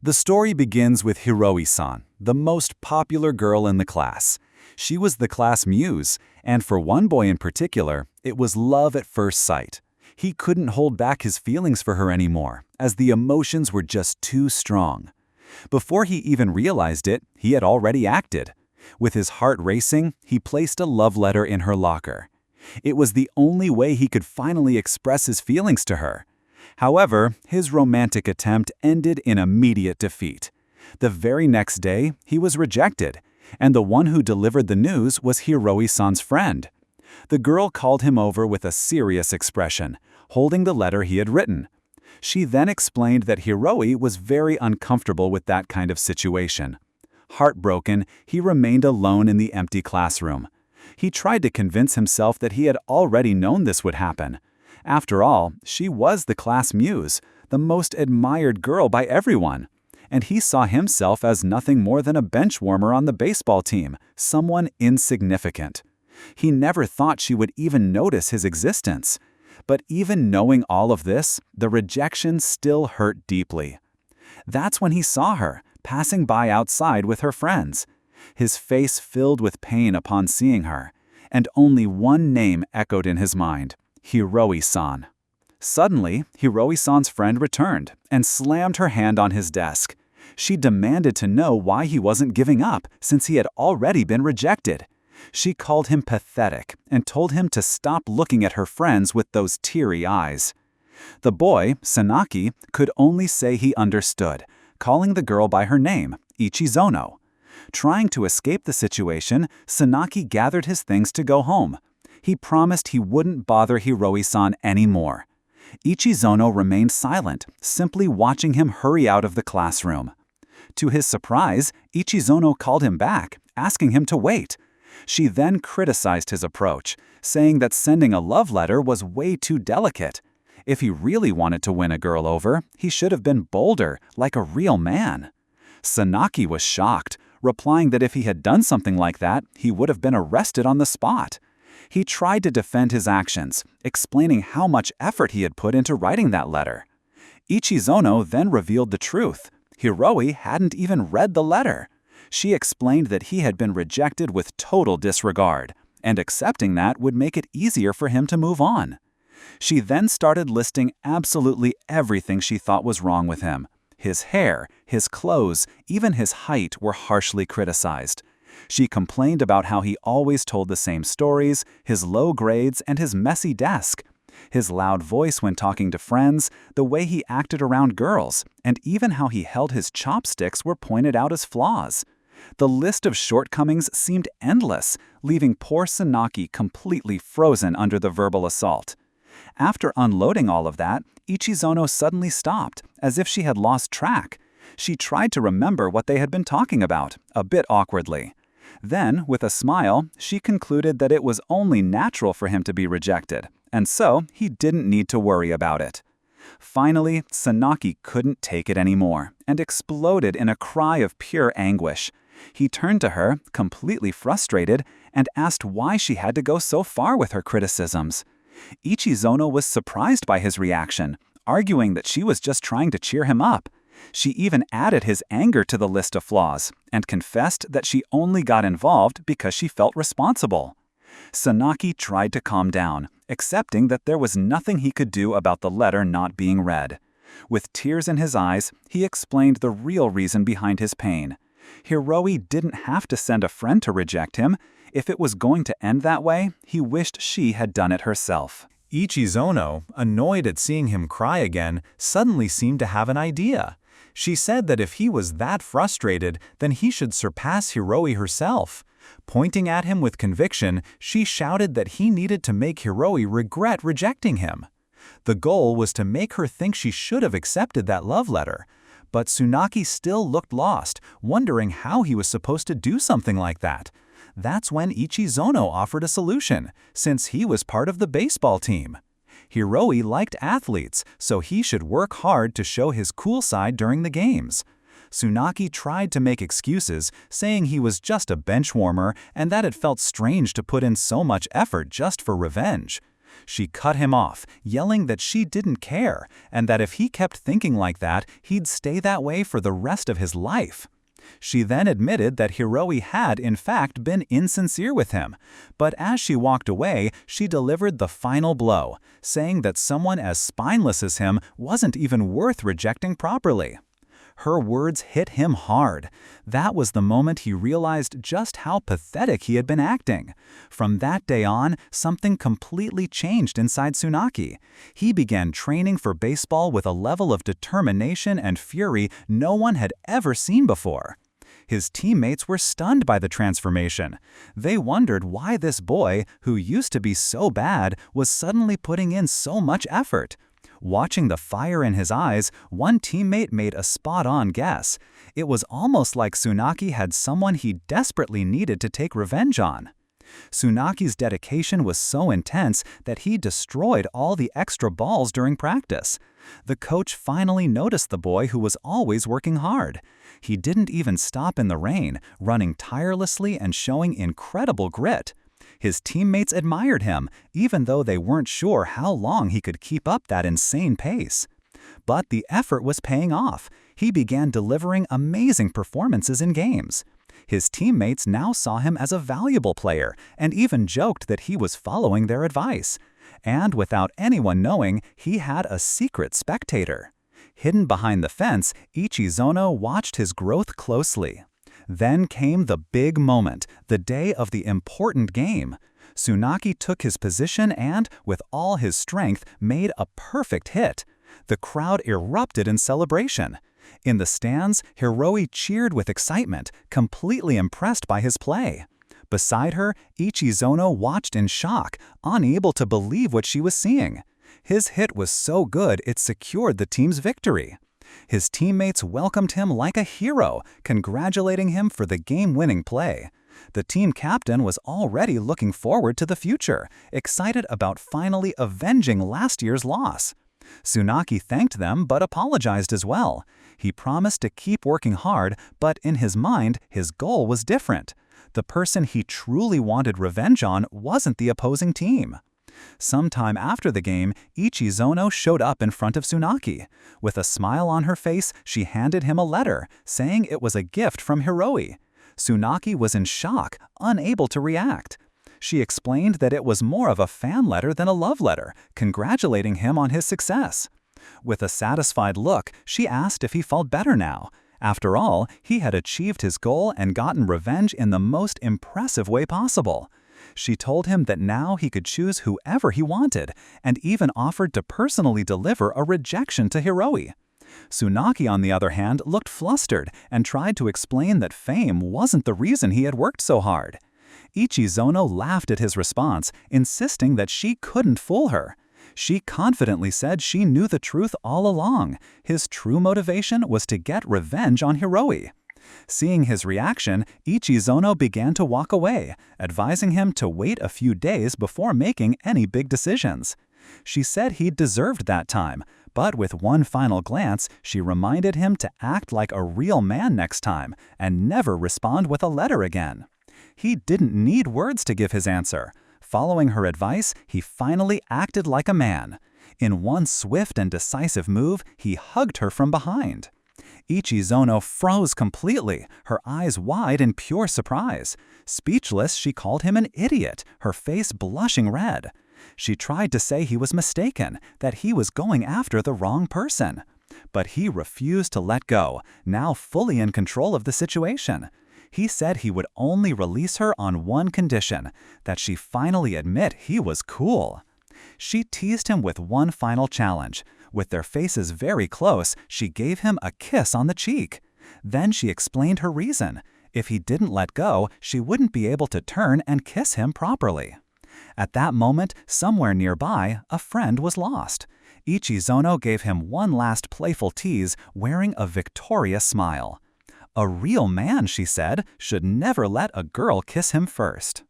The story begins with Hiroi-san, the most popular girl in the class. She was the class muse, and for one boy in particular, it was love at first sight. He couldn't hold back his feelings for her anymore, as the emotions were just too strong. Before he even realized it, he had already acted. With his heart racing, he placed a love letter in her locker. It was the only way he could finally express his feelings to her. However, his romantic attempt ended in immediate defeat. The very next day, he was rejected, and the one who delivered the news was Hiroi-san's friend. The girl called him over with a serious expression, holding the letter he had written. She then explained that Hiroi was very uncomfortable with that kind of situation. Heartbroken, he remained alone in the empty classroom. He tried to convince himself that he had already known this would happen. After all, she was the class muse, the most admired girl by everyone. And he saw himself as nothing more than a bench warmer on the baseball team, someone insignificant. He never thought she would even notice his existence. But even knowing all of this, the rejection still hurt deeply. That's when he saw her, passing by outside with her friends. His face filled with pain upon seeing her, and only one name echoed in his mind: Hiroi-san. Suddenly, Hiroi-san's friend returned and slammed her hand on his desk. She demanded to know why he wasn't giving up, since he had already been rejected. She called him pathetic and told him to stop looking at her friends with those teary eyes. The boy, Sonaki, could only say he understood, calling the girl by her name, Ichizono. Trying to escape the situation, Sonaki gathered his things to go home. He promised he wouldn't bother Hiroi-san anymore. Ichizono remained silent, simply watching him hurry out of the classroom. To his surprise, Ichizono called him back, asking him to wait. She then criticized his approach, saying that sending a love letter was way too delicate. If he really wanted to win a girl over, he should have been bolder, like a real man. Sonaki was shocked, replying that if he had done something like that, he would have been arrested on the spot. He tried to defend his actions, explaining how much effort he had put into writing that letter. Ichizono then revealed the truth. Hiroi hadn't even read the letter. She explained that he had been rejected with total disregard, and accepting that would make it easier for him to move on. She then started listing absolutely everything she thought was wrong with him. His hair, his clothes, even his height were harshly criticized. She complained about how he always told the same stories, his low grades, and his messy desk. His loud voice when talking to friends, the way he acted around girls, and even how he held his chopsticks were pointed out as flaws. The list of shortcomings seemed endless, leaving poor Sonaki completely frozen under the verbal assault. After unloading all of that, Ichizono suddenly stopped, as if she had lost track. She tried to remember what they had been talking about, a bit awkwardly. Then, with a smile, she concluded that it was only natural for him to be rejected, and so he didn't need to worry about it. Finally, Sonaki couldn't take it anymore, and exploded in a cry of pure anguish. He turned to her, completely frustrated, and asked why she had to go so far with her criticisms. Ichizono was surprised by his reaction, arguing that she was just trying to cheer him up. She even added his anger to the list of flaws, and confessed that she only got involved because she felt responsible. Sonaki tried to calm down, accepting that there was nothing he could do about the letter not being read. With tears in his eyes, he explained the real reason behind his pain. Hiroi didn't have to send a friend to reject him. If it was going to end that way, he wished she had done it herself. Ichizono, annoyed at seeing him cry again, suddenly seemed to have an idea. She said that if he was that frustrated, then he should surpass Hiroi herself. Pointing at him with conviction, she shouted that he needed to make Hiroi regret rejecting him. The goal was to make her think she should have accepted that love letter. But Sonaki still looked lost, wondering how he was supposed to do something like that. That's when Ichizono offered a solution, since he was part of the baseball team. Hiroi liked athletes, so he should work hard to show his cool side during the games. Sonaki tried to make excuses, saying he was just a bench warmer and that it felt strange to put in so much effort just for revenge. She cut him off, yelling that she didn't care, and that if he kept thinking like that, he'd stay that way for the rest of his life. She then admitted that Hiroi had, in fact, been insincere with him, but as she walked away, she delivered the final blow, saying that someone as spineless as him wasn't even worth rejecting properly. Her words hit him hard. That was the moment he realized just how pathetic he had been acting. From that day on, something completely changed inside Sonaki. He began training for baseball with a level of determination and fury no one had ever seen before. His teammates were stunned by the transformation. They wondered why this boy, who used to be so bad, was suddenly putting in so much effort. Watching the fire in his eyes, one teammate made a spot-on guess. It was almost like Sonaki had someone he desperately needed to take revenge on. Sonaki's dedication was so intense that he destroyed all the extra balls during practice. The coach finally noticed the boy who was always working hard. He didn't even stop in the rain, running tirelessly and showing incredible grit. His teammates admired him, even though they weren't sure how long he could keep up that insane pace. But the effort was paying off. He began delivering amazing performances in games. His teammates now saw him as a valuable player and even joked that he was following their advice. And without anyone knowing, he had a secret spectator. Hidden behind the fence, Ichizono watched his growth closely. Then came the big moment, the day of the important game. Sonaki took his position and, with all his strength, made a perfect hit. The crowd erupted in celebration. In the stands, Hiroi cheered with excitement, completely impressed by his play. Beside her, Ichizono watched in shock, unable to believe what she was seeing. His hit was so good it secured the team's victory. His teammates welcomed him like a hero, congratulating him for the game-winning play. The team captain was already looking forward to the future, excited about finally avenging last year's loss. Sonaki thanked them but apologized as well. He promised to keep working hard, but in his mind, his goal was different. The person he truly wanted revenge on wasn't the opposing team. Sometime after the game, Ichizono showed up in front of Sonaki. With a smile on her face, she handed him a letter, saying it was a gift from Hiroi. Sonaki was in shock, unable to react. She explained that it was more of a fan letter than a love letter, congratulating him on his success. With a satisfied look, she asked if he felt better now. After all, he had achieved his goal and gotten revenge in the most impressive way possible. She told him that now he could choose whoever he wanted, and even offered to personally deliver a rejection to Hiroi. Sonaki, on the other hand, looked flustered and tried to explain that fame wasn't the reason he had worked so hard. Ichizono laughed at his response, insisting that she couldn't fool her. She confidently said she knew the truth all along. His true motivation was to get revenge on Hiroi. Seeing his reaction, Ichizono began to walk away, advising him to wait a few days before making any big decisions. She said he deserved that time, but with one final glance, she reminded him to act like a real man next time and never respond with a letter again. He didn't need words to give his answer. Following her advice, he finally acted like a man. In one swift and decisive move, he hugged her from behind. Ichizono froze completely, her eyes wide in pure surprise. Speechless, she called him an idiot, her face blushing red. She tried to say he was mistaken, that he was going after the wrong person. But he refused to let go, now fully in control of the situation. He said he would only release her on one condition, that she finally admit he was cool. She teased him with one final challenge. With their faces very close, she gave him a kiss on the cheek. Then she explained her reason. If he didn't let go, she wouldn't be able to turn and kiss him properly. At that moment, somewhere nearby, a friend was lost. Ichizono gave him one last playful tease, wearing a victorious smile. A real man, she said, should never let a girl kiss him first.